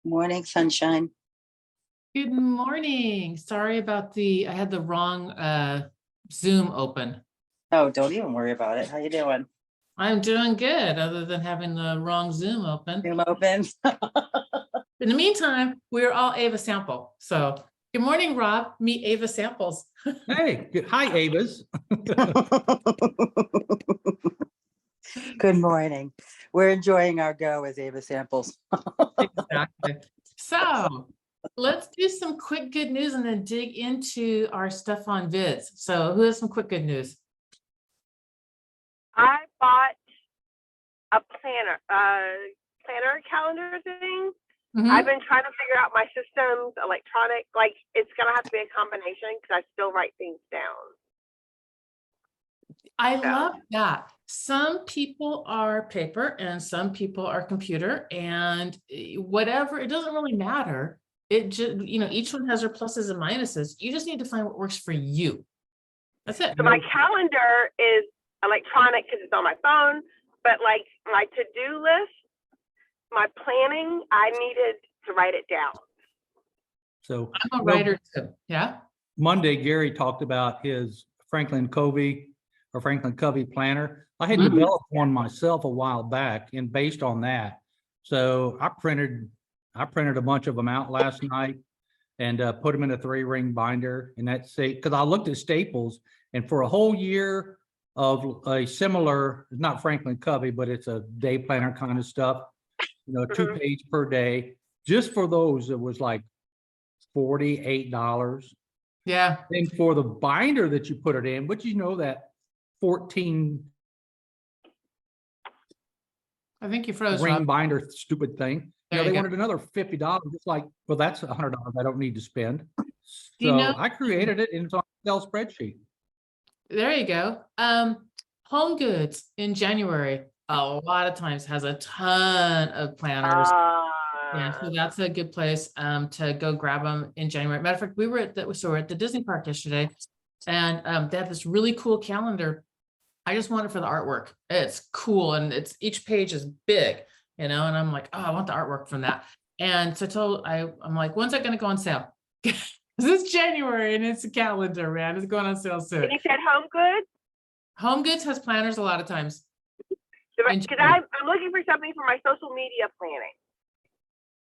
Morning, sunshine. Good morning. Sorry about I had the wrong Zoom open. Oh, don't even worry about it. How you doing? I'm doing good, other than having the wrong Zoom open. Zoom open. In the meantime, we're all Ava Sample. So good morning, Rob. Meet Ava Samples. Hey, hi, Avas. Good morning. We're enjoying our go as Ava Samples. Exactly. So let's do some quick good news and then dig into our stuff on vids. So who has some quick good news? I bought a planner calendar thing. Mhm. I've been trying to figure out my systems, electronic, like it's gonna have to be a combination because I still write things down. I Yeah. love that. Some people are paper and some people are computer, and whatever, it doesn't really matter. It just, each one has their pluses and minuses. You just need to find what works for you. That's it. So my calendar is electronic because it's on my phone, but like my to-do list, my planning, I needed to write it down. So I'm a writer too. Yeah. Monday, Gary talked about his Franklin Covey planner. I had Mhm. developed one myself a while back, and based on that, so I printed a bunch of them out last night and put them in a 3-ring binder. And that's because I looked at Staples, and for a whole year of a similar, not Franklin Covey, but it's a day planner kind of stuff, 2-page per day. Just for those, it was like $48. Yeah. Then for the binder that you put it in, but that 14 I think you froze, ring Rob. binder stupid thing. There you They go. wanted another $50. It's like, well, that's $100 I don't need to spend. You So know- I created it, and it's on an Excel spreadsheet. There you go. Home Goods in January, a lot of times has a ton of planners. Yeah, so that's a good place to go grab them in January. Matter of fact, we're at the Disney Park yesterday, and they have this really cool calendar. I just want it for the artwork. It's cool, and each page is big, and I'm like, oh, I want the artwork from that. And so I'm like, when's that going to go on sale? This is January, and it's a calendar, man. It's going on sale soon. And you said Home Goods? Home Goods has planners a lot of times. Because I'm looking for something for my social media planning.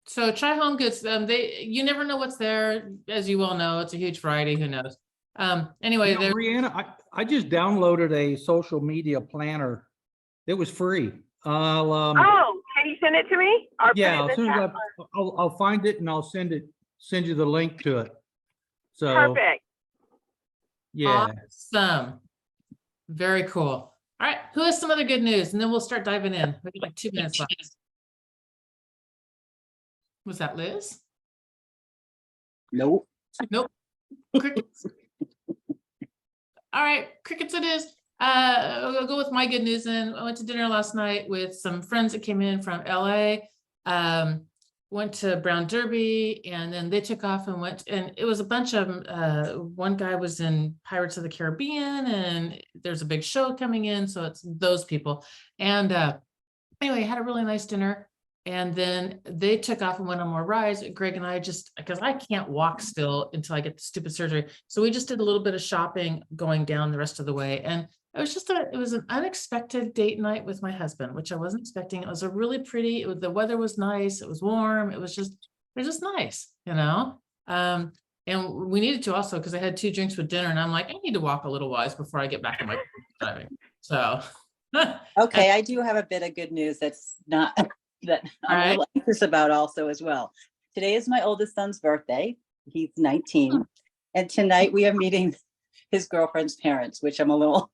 So try Home Goods. You never know what's there, as you well know. It's a huge variety. Who knows? Anyway, Brianna, I just downloaded a social media planner. It was free. Oh, can you send it to me? Or Yeah, put as it in soon the as chat? I'll find it, and I'll send you the link to it. So Perfect. yeah. awesome. Very cool. All right, who has some other good news? And then we'll start diving in. We got like 2 minutes left. Was that Liz? Nope. Nope. Crickets. All right, crickets it is. I'll go with my good news. And I went to dinner last night with some friends that came in from LA. Went to Brown Derby, and then they took off and went, and it was a bunch of them. One guy was in Pirates of the Caribbean, and there's a big show coming in, so it's those people. And anyway, had a really nice dinner, and then they took off and went on more rides. Greg and I because I can't walk still until I get the stupid surgery, so we just did a little bit of shopping going down the rest of the way. And it was an unexpected date night with my husband, which I wasn't expecting. It was a really pretty, the weather was nice. It was warm. It was just they're just nice, you know? And we needed to also, because I had 2 drinks with dinner and I'm like, I need to walk a little wise before I get back to my driving. So. Okay, I do have a bit of good news that's not, that I'm a little anxious about also as well. Today is my oldest son's birthday. He's 19. And tonight we are meeting his girlfriend's parents, which I'm a little,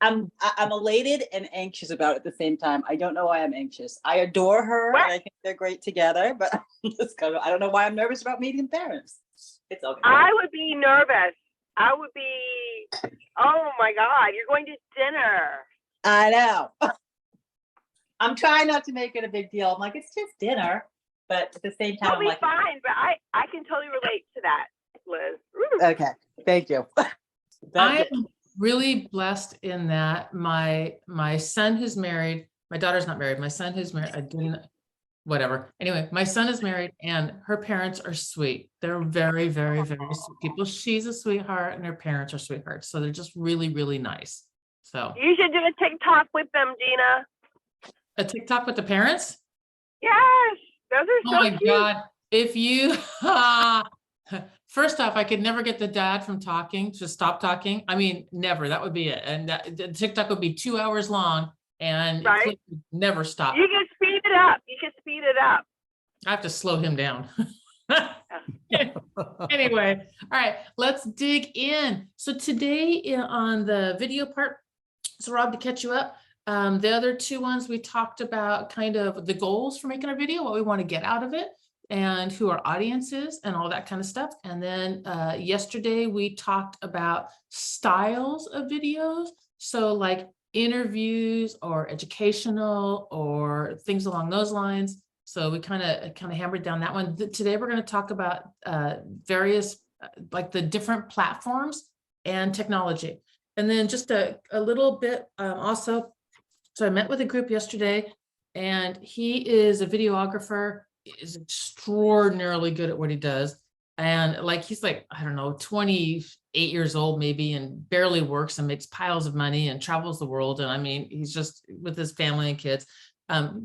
I'm elated and anxious about at the same time. I don't know why I'm anxious. I adore her and I think they're great together, but I'm just kind of, I don't know why I'm nervous about meeting parents. It's okay. I would be nervous. I would be, oh my God, you're going to dinner. I know. I'm trying not to make it a big deal. I'm like, it's just dinner. But at the same time, You'll I'm be like, fine, but I can totally relate to that, Liz. Woo. okay, thank you. I am really blessed in that my son who's married, my daughter's not married, my son who's married, I didn't, whatever. Anyway, my son is married and her parents are sweet. They're very, very, very sweet people. She's a sweetheart and her parents are sweethearts. So they're just really, really nice. So You should do a TikTok with them, Gina. a TikTok with the parents? Yes, those are Oh so my cute. God. If you, first off, I could never get the dad from talking, to stop talking. I mean, never, that would be it. And the TikTok would be 2 hours long and it Right. would never stop. You can speed it up. You can speed it up. I have to slow him down. Anyway, all right, let's dig in. So today on the video part, so Rob, to catch you up, the other 2 ones we talked about kind of the goals for making our video, what we want to get out of it, and who our audience is and all that kind of stuff. And then yesterday we talked about styles of videos. So like interviews or educational or things along those lines. So we kind of hammered down that one. Today we're going to talk about various like the different platforms and technology. And then just a little bit also. So I met with a group yesterday and he is a videographer, is extraordinarily good at what he does. And like, he's like, I don't know, 28 years old maybe, and barely works and makes piles of money and travels the world. And I mean, he's just with his family and kids,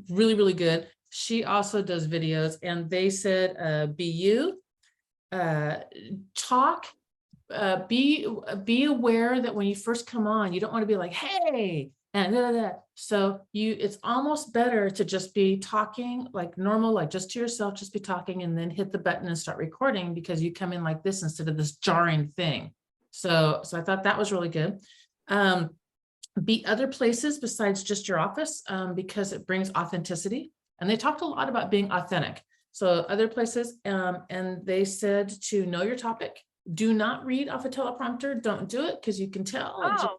really, really good. She also does videos and they said, be you, talk, be aware that when you first come on, you don't want to be like, hey, and so it's almost better to just be talking like normal, like just to yourself, just be talking and then hit the button and start recording because you come in like this instead of this jarring thing. So I thought that was really good. Be other places besides just your office because it brings authenticity. And they talked a lot about being authentic. So other places, and they said to know your topic. Do not read off a teleprompter. Don't do it because you can tell. Oh.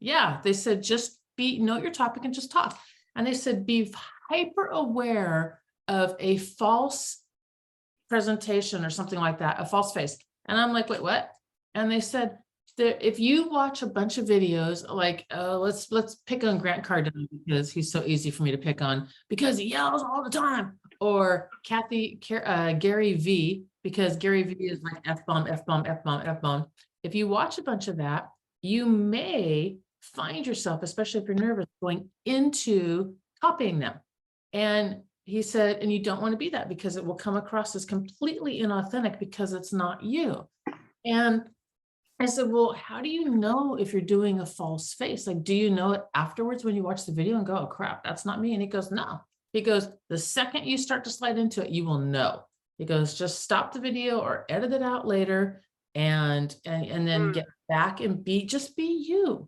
Yeah, they said just know your topic and just talk. And they said be hyper aware of a false presentation or something like that, a false face. And I'm like, wait, what? And they said that if you watch a bunch of videos, like let's pick on Grant Cardone because he's so easy for me to pick on because he yells all the time, or Gary V, because Gary V is like F-bomb, F-bomb, F-bomb, F-bomb. If you watch a bunch of that, you may find yourself, especially if you're nervous, going into copying them. And he said, and you don't want to be that because it will come across as completely inauthentic because it's not you. And I said, well, how do you know if you're doing a false face? Like, do you know it afterwards when you watch the video and go, oh crap, that's not me? And he goes, no. He goes, the second you start to slide into it, you will know. He goes, just stop the video or edit it out later and then get back and just be you.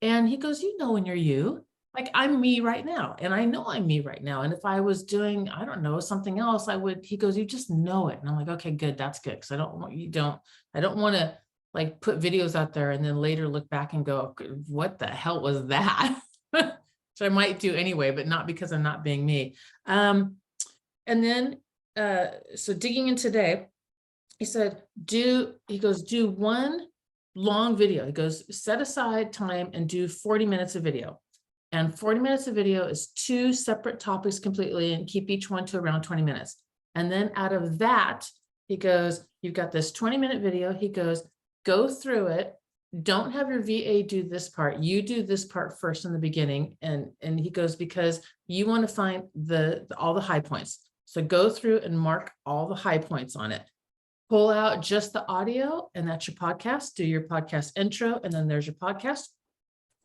And he goes, you know when you're you, like I'm me right now. And I know I'm me right now. And if I was doing, I don't know, something else, he goes, you just know it. And I'm like, okay, good. That's good. Cause I don't want to like put videos out there and then later look back and go, what the hell was that? Which I might do anyway, but not because I'm not being me. And then, so digging in today, he said, do one long video. He goes, set aside time and do 40 minutes of video. And 40 minutes of video is 2 separate topics completely and keep each one to around 20 minutes. And then out of that, he goes, you've got this 20-minute video. He goes, go through it. Don't have your VA do this part. You do this part first in the beginning. And he goes, because you want to find all the high points. So go through and mark all the high points on it. Pull out just the audio, and that's your podcast. Do your podcast intro, and then there's your podcast.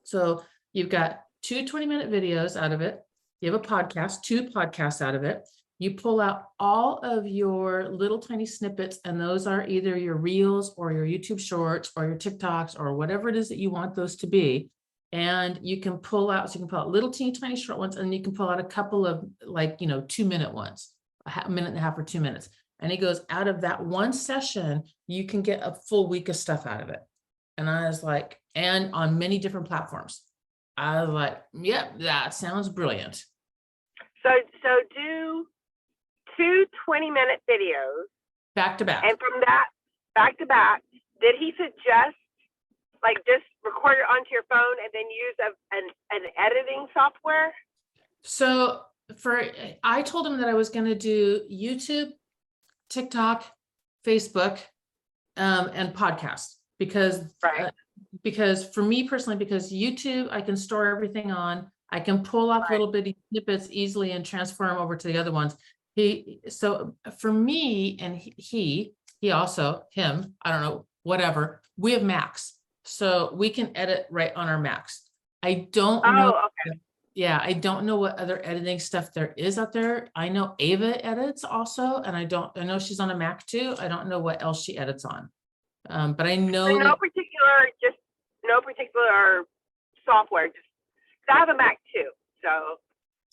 So you've got 2 20-minute videos out of it. You have a podcast, 2 podcasts out of it. You pull out all of your little tiny snippets, and those are either your reels or your YouTube shorts or your TikToks or whatever it is that you want those to be. And you can pull out, so you can pull out little teeny tiny short ones, and you can pull out a couple of 2-minute ones, a minute and a half or 2 minutes. And he goes, out of that one session, you can get a full week of stuff out of it. And I was like, and on many different platforms. I was like, yep, that sounds brilliant. So do 2 20-minute videos. Back to back. And from that, back to back, did he suggest like just record it onto your phone and then use an editing software? So I told him that I was going to do YouTube, TikTok, Facebook, and podcast because Right. Because for me personally, because YouTube, I can store everything on. I can pull off little bitty snippets easily and transfer them over to the other ones. So for me and he also, him, I don't know, whatever, we have Macs. So we can edit right on our Macs. I don't know. Okay. Yeah, I don't know what other editing stuff there is out there. I know Ava edits also, and I know she's on a Mac too. I don't know what else she edits on. But I know So no particular software, just 'cause I have a Mac too. So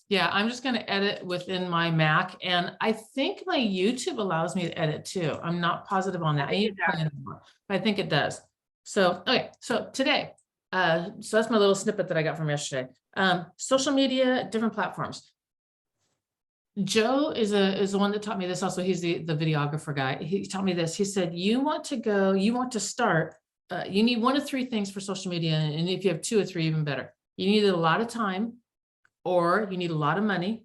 yeah, I'm just going to edit within my Mac, and I think my YouTube allows me to edit too. I'm not positive on that. I need to find out more, but I think it does. So, okay. So today, so that's my little snippet that I got from yesterday. Social media, different platforms. Joe is the one that taught me this also. He's the videographer guy. He taught me this. He said, you want to start, you need 1 of 3 things for social media. And if you have 2 or 3, even better. You need a lot of time, or you need a lot of money,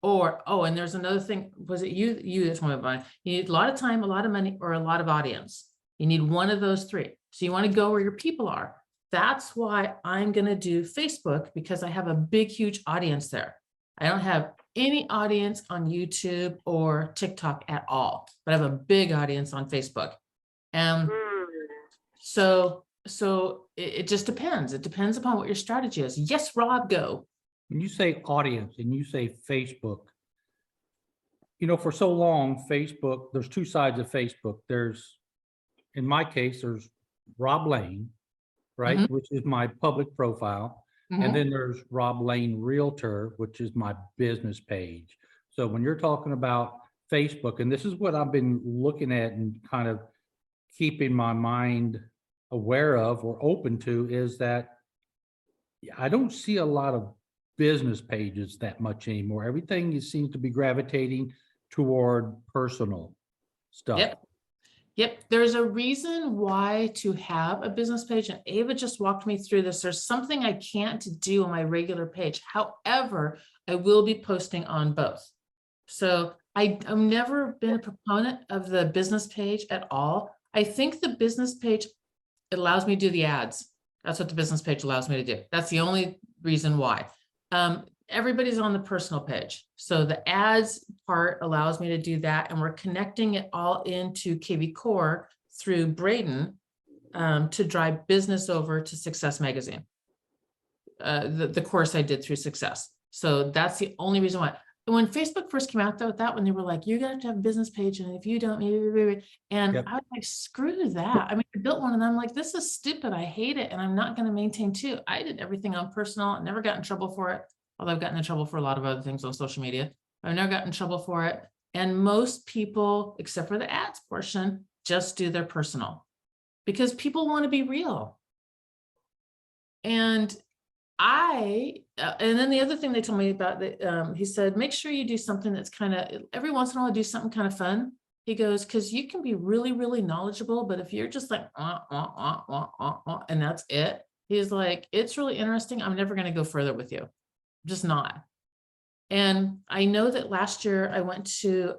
or, and there's another thing. Was it you that's one of mine? You need a lot of time, a lot of money, or a lot of audience. You need 1 of those 3. So you want to go where your people are. That's why I'm going to do Facebook, because I have a big, huge audience there. I don't have any audience on YouTube or TikTok at all, but I have a big audience on Facebook. So it just depends. It depends upon what your strategy is. Yes, Rob, go. When you say audience and you say Facebook, for so long, Facebook, there's 2 sides of Facebook. In my case, there's Rob Lane, right? Mhm. Which is my public profile. Mhm. And then there's Rob Lane Realtor, which is my business page. So when you're talking about Facebook, and this is what I've been looking at and kind of keeping my mind aware of or open to, is that I don't see a lot of business pages that much anymore. Everything seems to be gravitating toward personal stuff. Yep. There's a reason why to have a business page. And Ava just walked me through this. There's something I can't do on my regular page. However, I will be posting on both. So I've never been a proponent of the business page at all. I think the business page, it allows me to do the ads. That's what the business page allows me to do. That's the only reason why. Everybody's on the personal page. So the ads part allows me to do that. And we're connecting it all into KV Core through Braden to drive business over to Success Magazine. The course I did through Success. So that's the only reason why. When Facebook first came out though, with that one, they were like, you got to have a business page. And if you don't, and Yep. I was like, screw that. I mean, I built one and I'm like, this is stupid. I hate it. And I'm not going to maintain 2. I did everything on personal. I never got in trouble for it. Although I've gotten in trouble for a lot of other things on social media. I've never gotten in trouble for it. And most people, except for the ads portion, just do their personal because people want to be real. And and then the other thing they told me about that, he said, make sure you do something that's kind of, every once in a while, do something kind of fun. He goes, because you can be really, really knowledgeable, but if you're just like, and that's it, he's like, it's really interesting. I'm never going to go further with you. Just not. And I know that last year I went to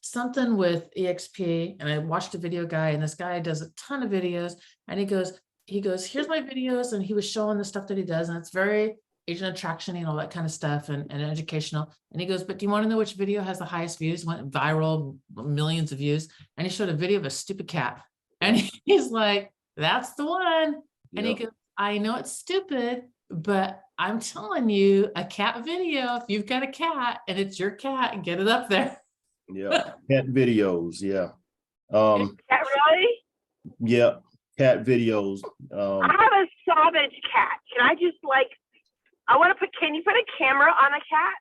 something with EXP and I watched a video guy, and this guy does a ton of videos, and he goes, here's my videos. And he was showing the stuff that he does. And it's very Asian attraction and all that kind of stuff and educational. And he goes, but do you want to know which video has the highest views? Went viral, millions of views. And he showed a video of a stupid cat. And he's like, that's the one. And he Yep. goes, I know it's stupid, but I'm telling you, a cat video, if you've got a cat and it's your cat, get it up there. Yeah, cat videos, yeah. That really? Yeah, cat videos. I have a savage cat. Can I just can you put a camera on a cat?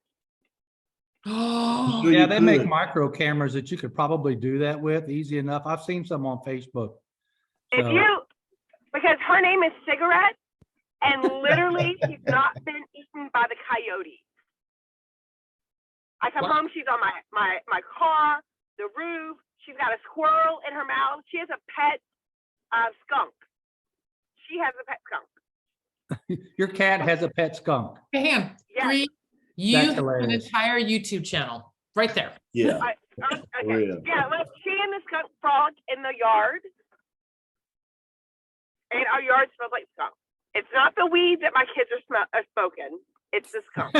Oh, Sure Yeah, you they make could. micro cameras that you could probably do that with, easy enough. I've seen some on Facebook. If So- you, because her name is Cigarette, and literally she's not been eaten by the coyotes. I come What? home, she's on my car, the roof. She's got a squirrel in her mouth. She has a pet skunk. She has a pet skunk. Your cat has a pet skunk. hey, hang on. Yes. Bree, you That's have an hilarious. entire YouTube channel right there. Yeah, Okay. real. Yeah, well, she and the skunk frolic in the yard. And our yard smells like skunk. It's not the weed that my kids are smoking. It's the skunk.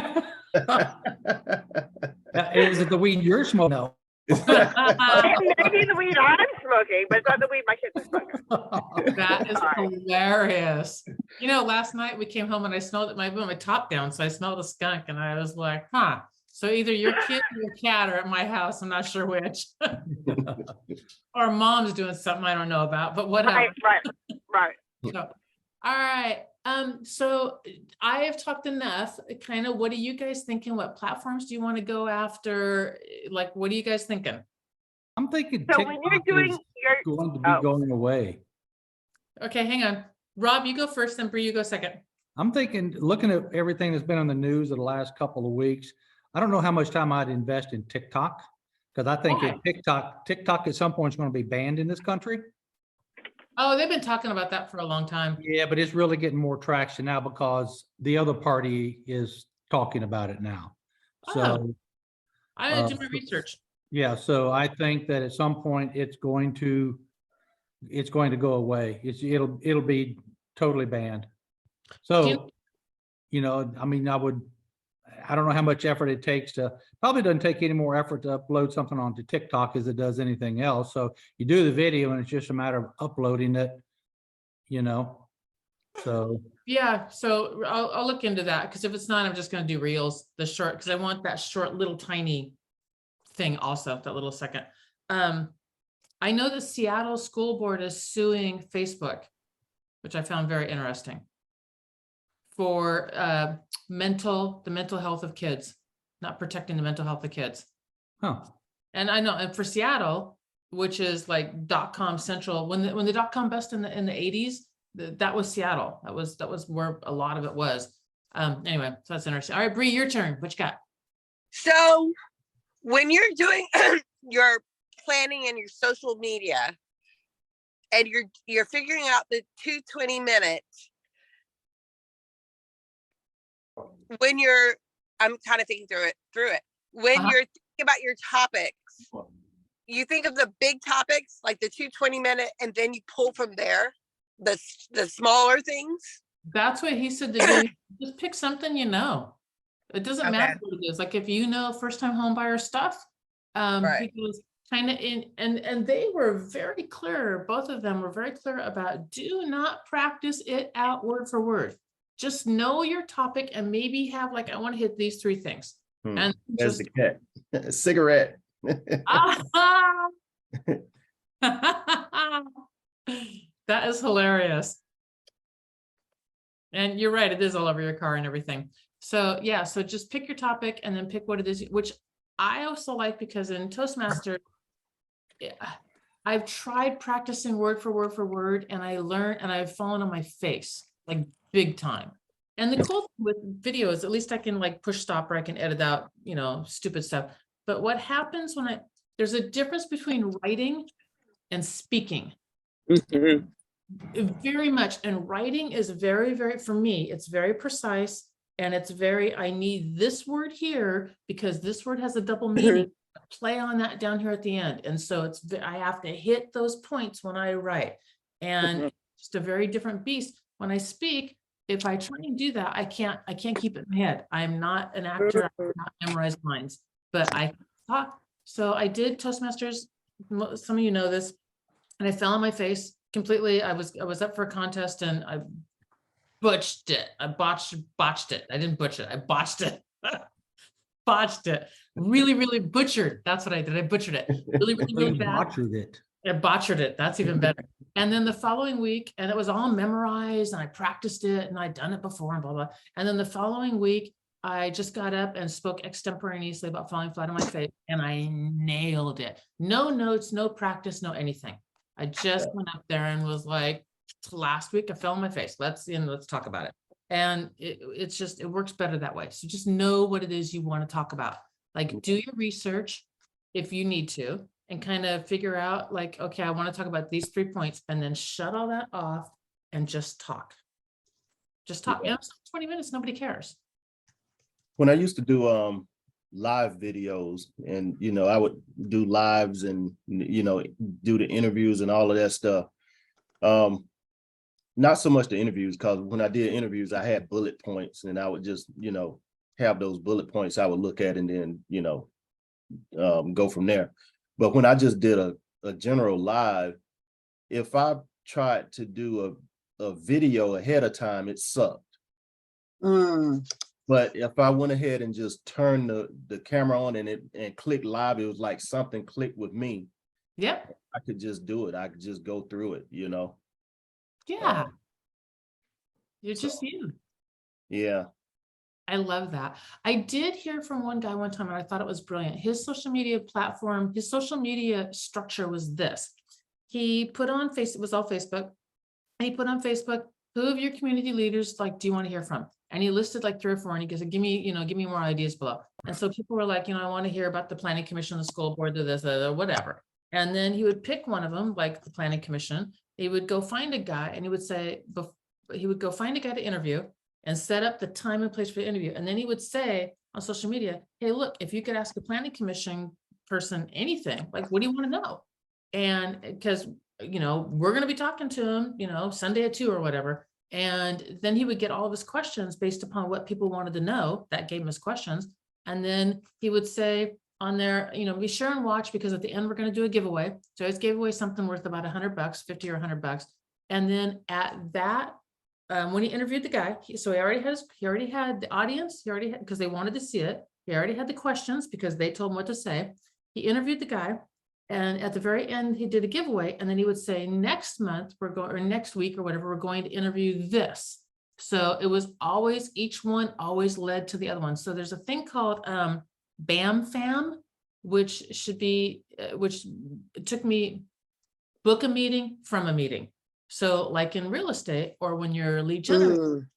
Is it the weed you're smoking? No. It may be the weed I'm smoking, but it's not the weed my kids are smoking. That is Sorry. hilarious. You know, last night we came home and I smelled it, I put my top down, so I smelled a skunk and I was like, huh. So either your kid or your cat are at my house, I'm not sure which. Or mom's doing something I don't know about, but whatever. Right. So, all right. So I have talked enough. Kind of, what are you guys thinking? What platforms do you want to go after? Like, what are you guys thinking? I'm thinking So when you're TikTok doing is your, going to be Oh. going away. Okay, hang on. Rob, you go first, then Bree, you go second. I'm thinking, looking at everything that's been on the news in the last couple of weeks, I don't know how much time I'd invest in TikTok. Because I think Why? TikTok at some point is going to be banned in this country. Oh, they've been talking about that for a long time. Yeah, but it's really getting more traction now because the other party is talking about it now. So, I didn't do my research. yeah, so I think that at some point it's going to go away. It'll be totally banned. So, I mean, I don't know how much effort it takes probably doesn't take any more effort to upload something onto TikTok as it does anything else. So you do the video and it's just a matter of uploading it, so. Yeah, so I'll look into that, because if it's not, I'm just gonna do reels, the short, because I want that short little tiny thing also, that little second. I know the Seattle School Board is suing Facebook, which I found very interesting, for the mental health of kids, not protecting the mental health of kids. Huh. And I know, and for Seattle, which is like .com central, when the .com bust in the 80s, that was Seattle. That was where a lot of it was. Anyway, so that's interesting. All right, Bree, your turn. What you got? So when you're doing your planning and your social media and you're figuring out the 220 minutes, I'm kind of thinking through it. When Uh-huh. you're thinking about your topics, you think of the big topics like the 220 minute, and then you pull from there the smaller things. That's what he said to do. Just pick something you know. It doesn't Okay. matter what it is. Like if you know first time home buyer stuff, Right. he goes kind of in, and they were very clear. Both of them were very clear about do not practice it out word for word. Just know your topic and maybe have like, I want to hit these 3 things. Hmm. And As just, the cat. Cigarette. ah! That is hilarious. And you're right, it is all over your car and everything. So yeah, so just pick your topic and then pick what it is, which I also like, because in Toastmaster, yeah, I've tried practicing word for word and I learned and I've fallen on my face like big time. And the cool thing with videos, at least I can like push stop or I can edit out, stupid stuff. But what happens when there's a difference between writing and speaking. Very much. And writing is very, very, for me, it's very precise. And it's very, I need this word here because this word has a double meaning. Play on that down here at the end. And so I have to hit those points when I write. And just a very different beast. When I speak, if I try and do that, I can't keep it in my head. I'm not an actor, I cannot memorize lines, but I talk. So I did Toastmasters, some of you know this, and I fell on my face completely. I was up for a contest and I botched it. I botched it. I didn't butch it. I botched it. Botched it. Really, really butchered. That's what I did. I butchered it. Really, really, really You bad. botched it. I botched it. That's even better. And then the following week, and it was all memorized and I practiced it and I'd done it before and blah, blah. And then the following week, I just got up and spoke extemporaneously about falling flat on my face and I nailed it. No notes, no practice, no anything. I just went up there and was like, last week I fell on my face. Let's talk about it. And it's just, it works better that way. So just know what it is you want to talk about. Like do your research if you need to, and kind of figure out like, okay, I want to talk about these 3 points, and then shut all that off and just talk. Just talk. Yeah. And it's 20 minutes, nobody cares. When I used to do live videos, and I would do lives and do the interviews and all of that stuff. Not so much the interviews, because when I did interviews, I had bullet points and I would just, have those bullet points I would look at and then, go from there. But when I just did a general live, if I tried to do a video ahead of time, it sucked. But if I went ahead and just turned the camera on and click live, it was like something clicked with me. Yep. I could just do it. I could just go through it, Yeah. You're just you. Yeah. I love that. I did hear from one guy one time and I thought it was brilliant. His social media platform, his social media structure was this. He put on Facebook, it was all Facebook. And he put on Facebook, who of your community leaders do you want to hear from? And he listed like 3 or 4 and he goes, give me more ideas below. And so people were like, I want to hear about the planning commission, the school board, this, whatever. And then he would pick one of them, like the planning commission. He would go find a guy and he would say, he would go find a guy to interview and set up the time and place for the interview. And then he would say on social media, hey, look, if you could ask a planning commission person anything, like, what do you want to know? And because, we're going to be talking to him, Sunday at 2 or whatever. And then he would get all of his questions based upon what people wanted to know. That gave him his questions. And then he would say on there, be sure and watch, because at the end, we're going to do a giveaway. So I always gave away something worth about $100, 50 or $100. And then at that, when he interviewed the guy, he already had the audience, because they wanted to see it. He already had the questions because they told him what to say. He interviewed the guy, and at the very end, he did a giveaway. And then he would say, next month or next week or whatever, we're going to interview this. So it was always, each one always led to the other one. So there's a thing called BAM FAM, which took me book a meeting from a meeting. So like in real estate or when you're lead generator,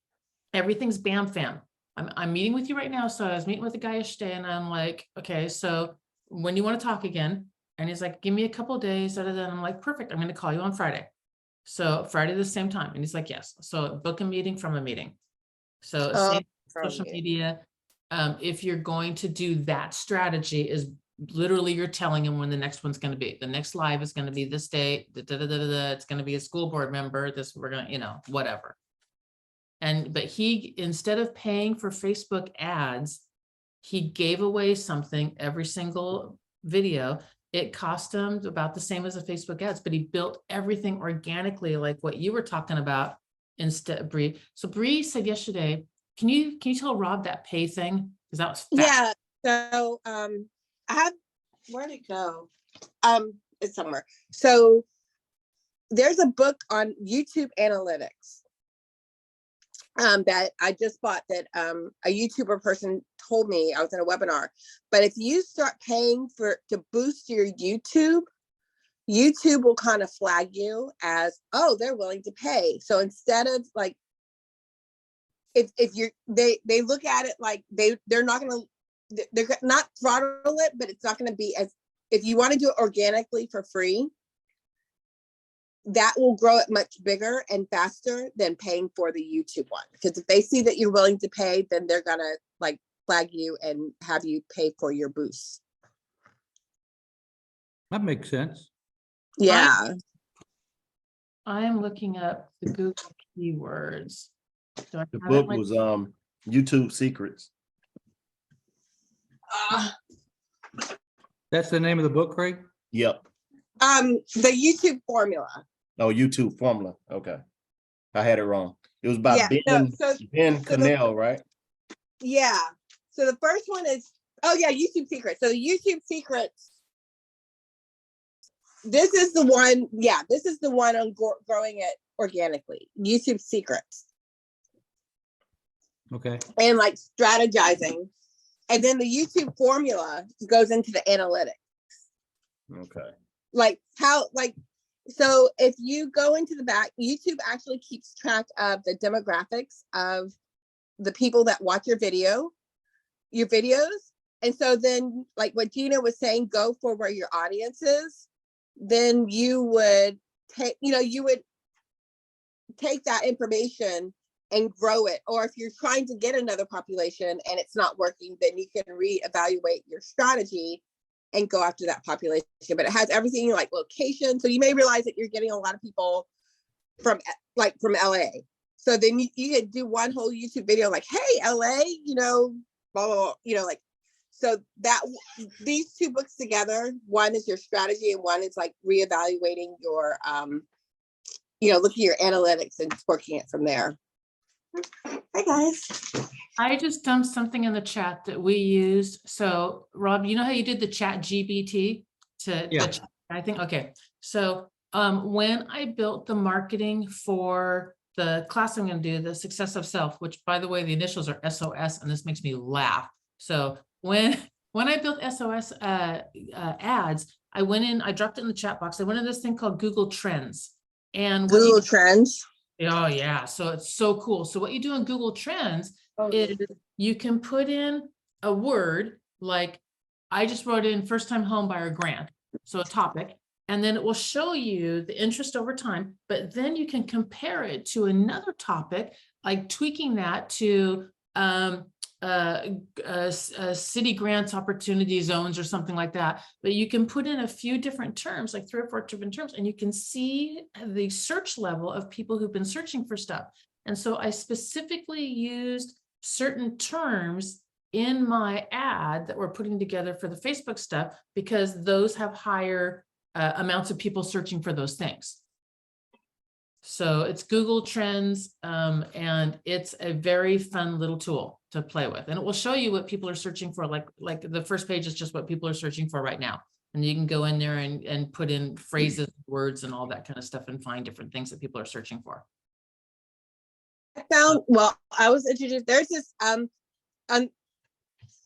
everything's BAM FAM. I'm meeting with you right now. So I was meeting with a guy yesterday and I'm like, okay, so when do you want to talk again? And he's like, give me a couple of days. And I'm like, perfect. I'm going to call you on Friday. So Friday, the same time. And he's like, yes. So book a meeting from a meeting. So same social media. If you're going to do that strategy, is literally you're telling him when the next one's going to be. The next live is going to be this date. It's going to be a school board member. We're going to, whatever. But he, instead of paying for Facebook ads, he gave away something every single video. It cost him about the same as the Facebook ads, but he built everything organically, like what you were talking about instead, Bree. So Bree said yesterday, can you tell Rob that pay thing? Because that was fast. Yeah. So I have, where'd it go? It's somewhere. So there's a book on YouTube analytics that I just bought, that a YouTuber person told me. I was in a webinar, but if you start paying to boost your YouTube will kind of flag you as, oh, they're willing to pay. So instead of like, if they look at it like they're not going to, they're not throttle it, but it's not going to be as, if you want to do it organically for free, that will grow it much bigger and faster than paying for the YouTube one. Because if they see that you're willing to pay, then they're gonna like flag you and have you pay for your boost. That makes sense. Yeah. I'm looking up the Google keywords. Do I The have it? book Like- was YouTube Secrets. That's the name of the book, Craig? Yep. The YouTube formula. Oh, YouTube Formula. Okay. I had it wrong. It was by Yeah, no, Ben so the- Cannell, right? Yeah. So the first one is, oh yeah, YouTube Secrets. So the YouTube Secrets. This is the one. Yeah, this is the one on growing it organically. YouTube Secrets Okay. and like strategizing, and then the YouTube formula goes into the analytics. Okay. Like how like so if you go into the back, YouTube actually keeps track of the demographics of the people that watch your videos. And so then like what Gina was saying, go for where your audience is, then you would take, you would take that information and grow it. Or if you're trying to get another population and it's not working, then you can reevaluate your strategy and go after that population. But it has everything like location. So you may realize that you're getting a lot of people from LA. So then you could do one whole YouTube video like, hey, LA, blah, blah, blah, like, so that these two books together, one is your strategy and one is like reevaluating your, looking at your analytics and working it from there. Hi guys. I just dumped something in the chat that we used. So Rob, you know how you did the chat GPT to, Yeah. I think, okay. So when I built the marketing for the class I'm going to do, the Success of Self, which by the way, the initials are SOS, and this makes me laugh. So when I built SOS ads, I went in, I dropped it in the chat box. I went in this thing called Google Trends. And what Google Trends. oh yeah, so it's so cool. So what you do in Google Trends is you can put in a word like, I just wrote in first time home buyer grant, so a topic, and then it will show you the interest over time, but then you can compare it to another topic, like tweaking that to city grants, opportunity zones, or something like that. But you can put in a few different terms, like 3 or 4 different terms, and you can see the search level of people who've been searching for stuff. And so I specifically used certain terms in my ad that we're putting together for the Facebook stuff, because those have higher amounts of people searching for those things. So it's Google Trends, and it's a very fun little tool to play with, and it will show you what people are searching for. Like the first page is just what people are searching for right now, and you can go in there and put in phrases, words, and all that kind of stuff, and find different things that people are searching for. I found, I was introduced, there's this,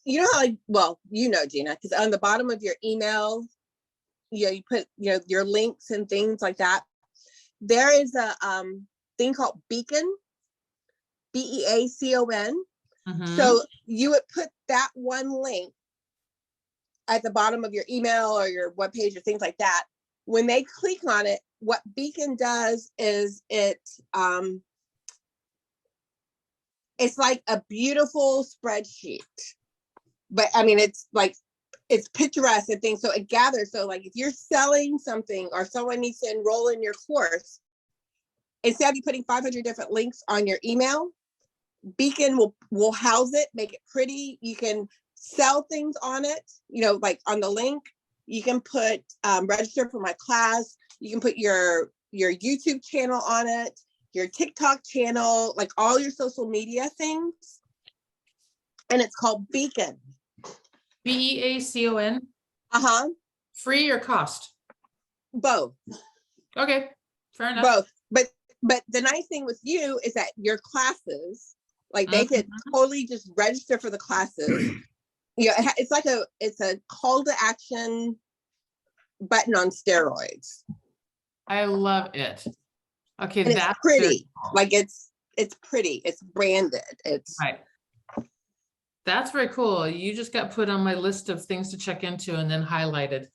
you know how, Gina, because on the bottom of your email, you put, your links and things like that. There is a thing called Beacon, BEACON. Mhm. So you would put that one link at the bottom of your email or your webpage or things like that. When they click on it, what Beacon does is it's like a beautiful spreadsheet. But I mean, it's picturesque and things. So it gathers. So like if you're selling something or someone needs to enroll in your course, instead of you putting 500 different links on your email, Beacon will house it, make it pretty. You can sell things on it, like on the link. You can put register for my class. You can put your YouTube channel on it, your TikTok channel, like all your social media things. And it's called Beacon. BEACON. Uh-huh. Free or cost? Both. Okay, fair enough. Both. But the nice thing with you is that your classes, like they could totally just register for the classes. It's a call to action button on steroids. I love it. Okay, And it's that's pretty. Like it's pretty. It's branded. It's right. That's very cool. You just got put on my list of things to check into and then highlighted.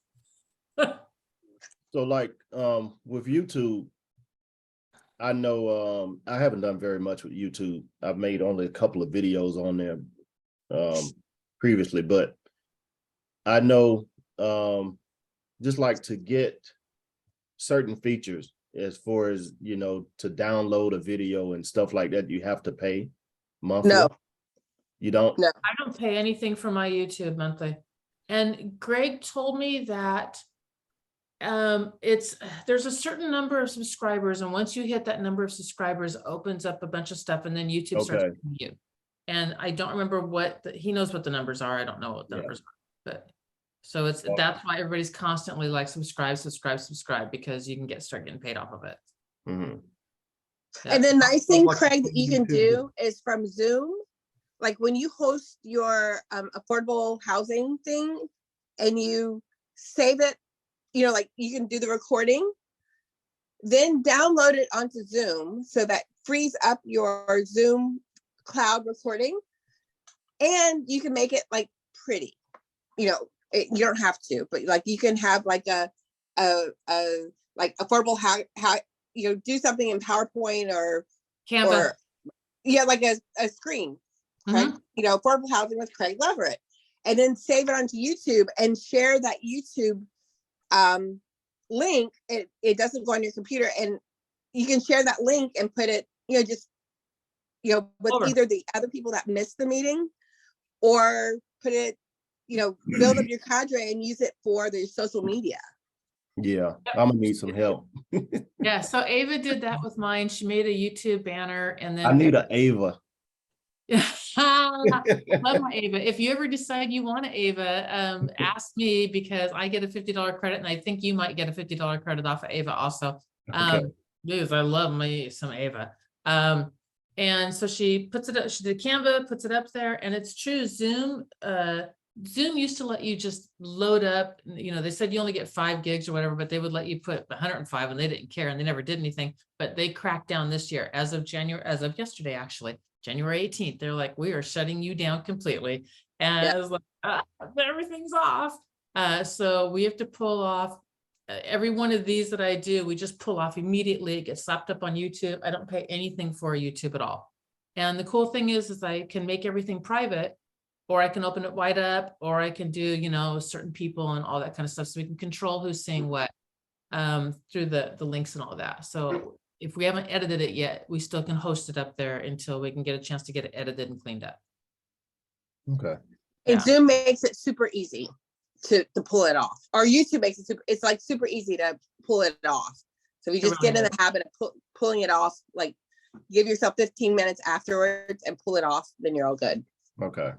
So like with YouTube, I know I haven't done very much with YouTube. I've made only a couple of videos on there previously, but I know just like to get certain features, as far as, you know, to download a video and stuff like that, you have to pay monthly? No. You don't? No. I don't pay anything for my YouTube monthly. And Greg told me that there's a certain number of subscribers, and once you hit that number of subscribers, it opens up a bunch of stuff, and then YouTube starts Okay. paying you. And I don't remember he knows what the numbers are. I don't know what the Yeah. numbers are, but so that's why everybody's constantly like subscribe, because you can start getting paid off of it. Mhm. And the nice thing, like Craig, that you can YouTube. do is from Zoom, like when you host your affordable housing thing and you save it, you know, like you can do the recording, then download it onto Zoom so that frees up your Zoom cloud recording, and you can make it like pretty, you know, you don't have to, but like you can have like a like affordable how you know, do something in PowerPoint or Canva. yeah, like a screen, right? You know, affordable housing with Craig Leverett, and then save it onto YouTube and share that YouTube link. It doesn't go on your computer, and you can share that link and put it, you know, just, you know, with Over. either the other people that missed the meeting, or put it, you know, build up your cadre and use it for the social media. Yeah, I'm gonna need some help. Yeah, so Ava did that with mine. She made a YouTube banner, and then I need an Ava. love my Ava. If you ever decide you want an Ava, ask me, because I get a $50 credit, and I think you might get a $50 credit off of Ava also. Okay. Because I love me some Ava. And so she puts it up, she did Canva, puts it up there, and it's true. Zoom used to let you just load up, you know, they said you only get 5 gigs or whatever, but they would let you put 105, and they didn't care, and they never did anything. But they cracked down this year, as of yesterday, actually, January 18th. They're like, we are shutting you down completely. And I was like, everything's off. So we have to pull off every one of these that I do. We just pull off immediately. It gets slapped up on YouTube. I don't pay anything for YouTube at all. And the cool thing is I can make everything private, or I can open it wide up, or I can do, you know, certain people and all that kind of stuff. So we can control who's seeing what through the links and all that. So if we haven't edited it yet, we still can host it up there until we can get a chance to get it edited and cleaned up. Okay. And Yeah. Zoom makes it super easy to pull it off, or YouTube makes it it's like super easy to pull it off. So if you just get in the habit of pulling it off, like give yourself 15 minutes afterwards and pull it off, then you're all good. Okay.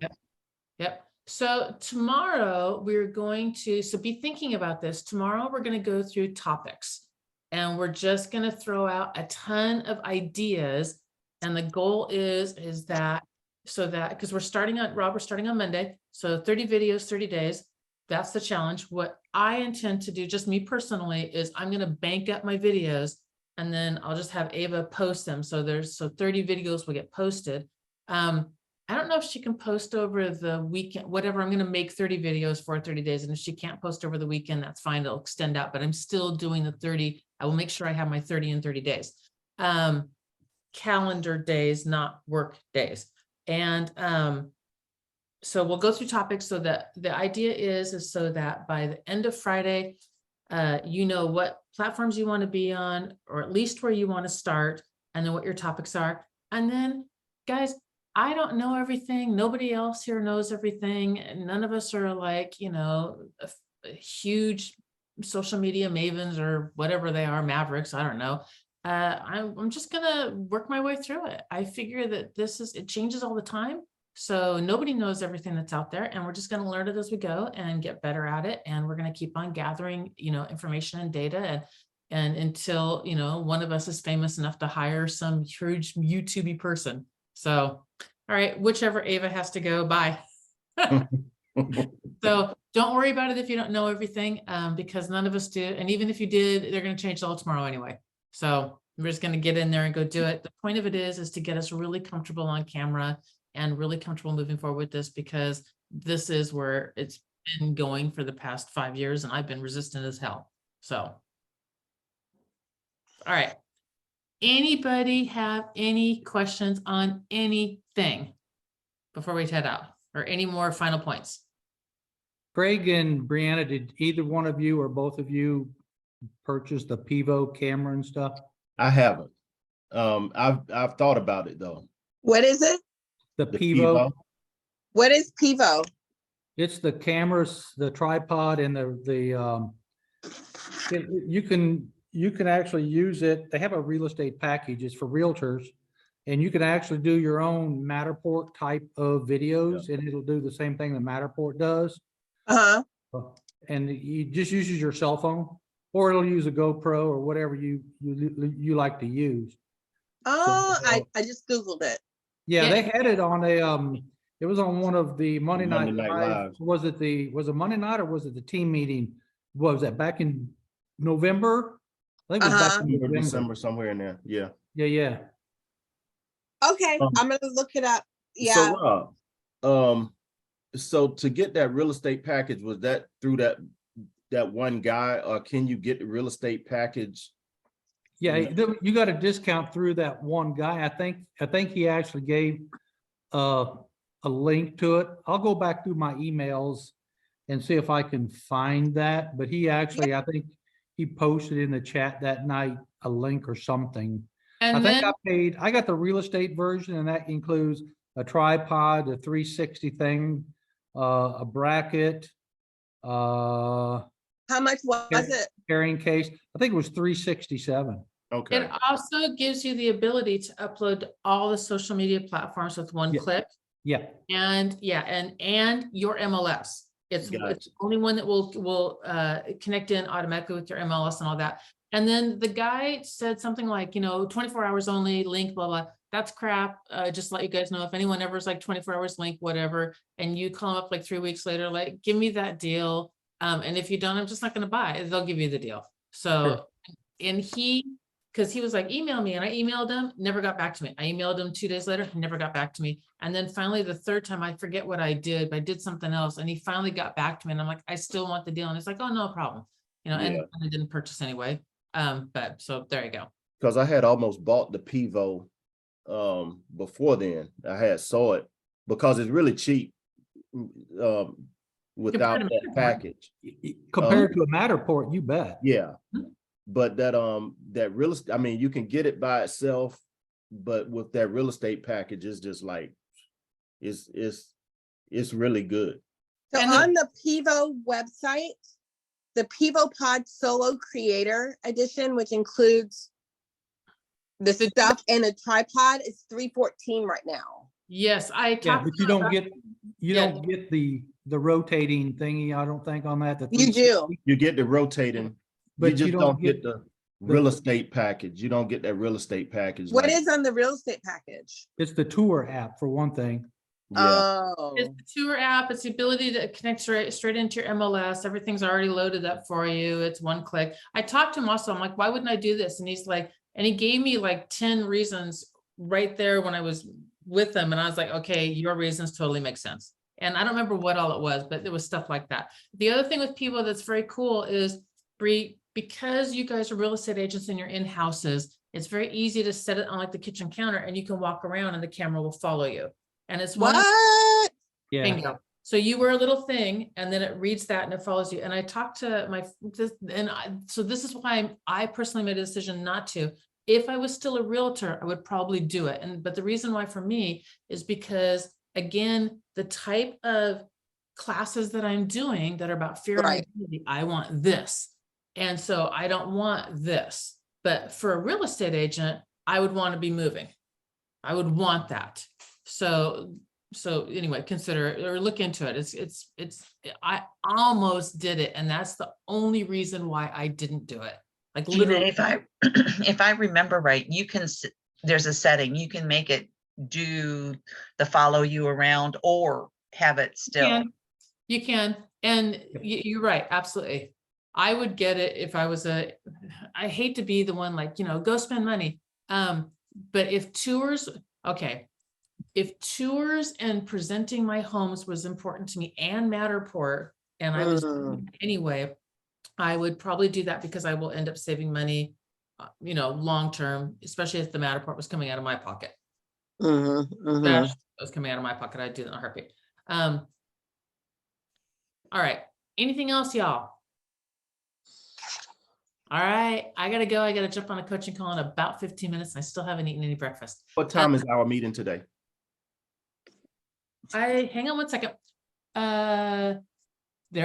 Yep. So tomorrow we're going to, so be thinking about this. Tomorrow we're going to go through topics, and we're just going to throw out a ton of ideas. And the goal is that, so that, because we're starting on Monday. So 30 videos, 30 days. That's the challenge. What I intend to do, just me personally, is I'm going to bank up my videos, and then I'll just have Ava post them. So 30 videos will get posted. I don't know if she can post over the weekend, whatever. I'm going to make 30 videos for 30 days. And if she can't post over the weekend, that's fine. It'll extend out, but I'm still doing the 30. I will make sure I have my 30 in 30 days. Calendar days, not work days. And so we'll go through topics, so that the idea is so that by the end of Friday, you know what platforms you want to be on, or at least where you want to start, and then what your topics are. And then, guys, I don't know everything. Nobody else here knows everything. And none of us are like, you know, a huge social media mavens or whatever they are, mavericks. I don't know. I'm just going to work my way through it. I figure that it changes all the time. So nobody knows everything that's out there, and we're just going to learn it as we go and get better at it. And we're going to keep on gathering, you know, information and data, and until, you know, one of us is famous enough to hire some huge YouTubey person. So, all right, whichever Ava has to go, bye. So don't worry about it if you don't know everything, because none of us do. And even if you did, they're going to change it all tomorrow anyway. So we're just going to get in there and go do it. The point of it is to get us really comfortable on camera and really comfortable moving forward with this, because this is where it's been going for the past 5 years, and I've been resistant as hell. So, all right. Anybody have any questions on anything before we head out, or any more final points? Craig and Brianna, did either one of you or both of you purchased the Pivo camera and stuff? I haven't. I've thought about it though. What is it? The The Pivo, Pivo. What is Pivo? it's the cameras, the tripod and you can actually use it. They have a real estate package. It's for realtors. And you can actually do your own Matterport type of videos and it'll do the same thing that Matterport does. Uh-huh. And you just uses your cell phone or it'll use a GoPro or whatever you like to use. Oh, So- I just Googled it. Yeah, Yeah. they had it on it was on one of the Monday Night Monday Night Live. Live. Was it Monday night or was it the team meeting? What was that, back in November? I think it was back in November, November. December, somewhere in there. Yeah. Yeah. Okay, I'm gonna look it up. Yeah, So Rob, so to get that real estate package, was that through that one guy, or can you get the real estate package? Yeah, Yeah. you got a discount through that one guy. I think he actually gave a link to it. I'll go back through my emails and see if I can find that, but he actually, I think he posted in the chat that night a link or something. I And think then, I got the real estate version and that includes a tripod, a 360 thing, a bracket, how much was Yeah. it? carrying case. I think it was 367. Okay. it also gives you the ability to upload to all the social media platforms with one Yeah. click. Yeah, And yeah, and your MLS. It's Gotcha. the only one that will connect in automatically with your MLS and all that. And then the guy said something like, 24 hours only, link, blah, blah. That's crap. Just to let you guys know, if anyone ever is like 24 hours link, whatever, and you call them up like 3 weeks later, like, give me that deal. And if you don't, I'm just not gonna buy it. They'll give you the deal. So, and because he was like, email me, and I emailed him, never got back to me. I emailed him 2 days later, never got back to me. And then finally, the third time, I forget what I did, but I did something else, and he finally got back to me, and I'm like, I still want the deal, and it's like, oh, no problem, and Yeah. I didn't purchase anyway. But so there you go. Because I had almost bought the Pivo before then. I had saw it because it's really cheap without to that Matterport. package. compared to a Matterport, you bet. Yeah. Mhm. But that real estate, I mean, you can get it by itself, but with that real estate package, it's just like it's really good. So And on the Pivo website, the Pivo Pod Solo Creator Edition, which includes the stuff and a tripod, is $314 right now. Yes, I Yeah, talked. but you don't get, you Yeah. don't get the rotating thingy, I don't think on that. the You do. 360, You get the rotating, But you just don't get the real estate package. You don't get that real estate package. What like- is on the real estate package? It's the tour app for one thing. Yeah, Oh, It's the tour app. It's the ability to connect straight into your MLS. Everything's already loaded up for you. It's one click. I talked to him also. I'm like, why wouldn't I do this? And he's like, and he gave me like 10 reasons right there when I was with him. And I was like, okay, your reasons totally make sense. And I don't remember what all it was, but there was stuff like that. The other thing with Pivo that's very cool is because you guys are real estate agents and you're in houses, it's very easy to set it on like the kitchen counter and you can walk around and the camera will follow you. And it's one of what? Yeah, Bingo. So you wear a little thing and then it reads that and it follows you. And I talked to so this is why I personally made a decision not to. If I was still a realtor, I would probably do it. But the reason why for me is because, again, the type of classes that I'm doing that are about fear and Right. identity, I want this. And so I don't want this. But for a real estate agent, I would want to be moving. I would want that. So anyway, consider it or look into it. I almost did it. And that's the only reason why I didn't do it. Like Gina, literally. if I remember right, you can, there's a setting, you can make it do the follow you around or have it still. You can, and you're right, absolutely. I would get it if I was I hate to be the one like, go spend money. But if tours and presenting my homes was important to me and Matterport, and I was doing it anyway, I would probably do that because I will end up saving money, long-term, especially if the Matterport was coming out of my pocket. That was coming out of my pocket. I'd do that in a heartbeat. All right. Anything else, y'all? All right, I gotta go. I gotta jump on a coaching call in about 15 minutes. I still haven't eaten any breakfast. What time is our meeting today? Hang on one second. There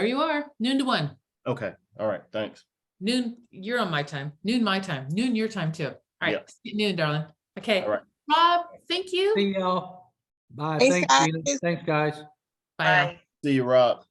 you are, noon to 1. Okay, all right, thanks. Noon, you're on my time. Noon my time. Noon your time too. All right, Yep. see you at noon, darling. Okay. All right. Rob, thank you. See y'all. Bye. Thanks, Thanks, Gina. guys. Thanks, guys. Bye. Now. Bye. See you, Rob.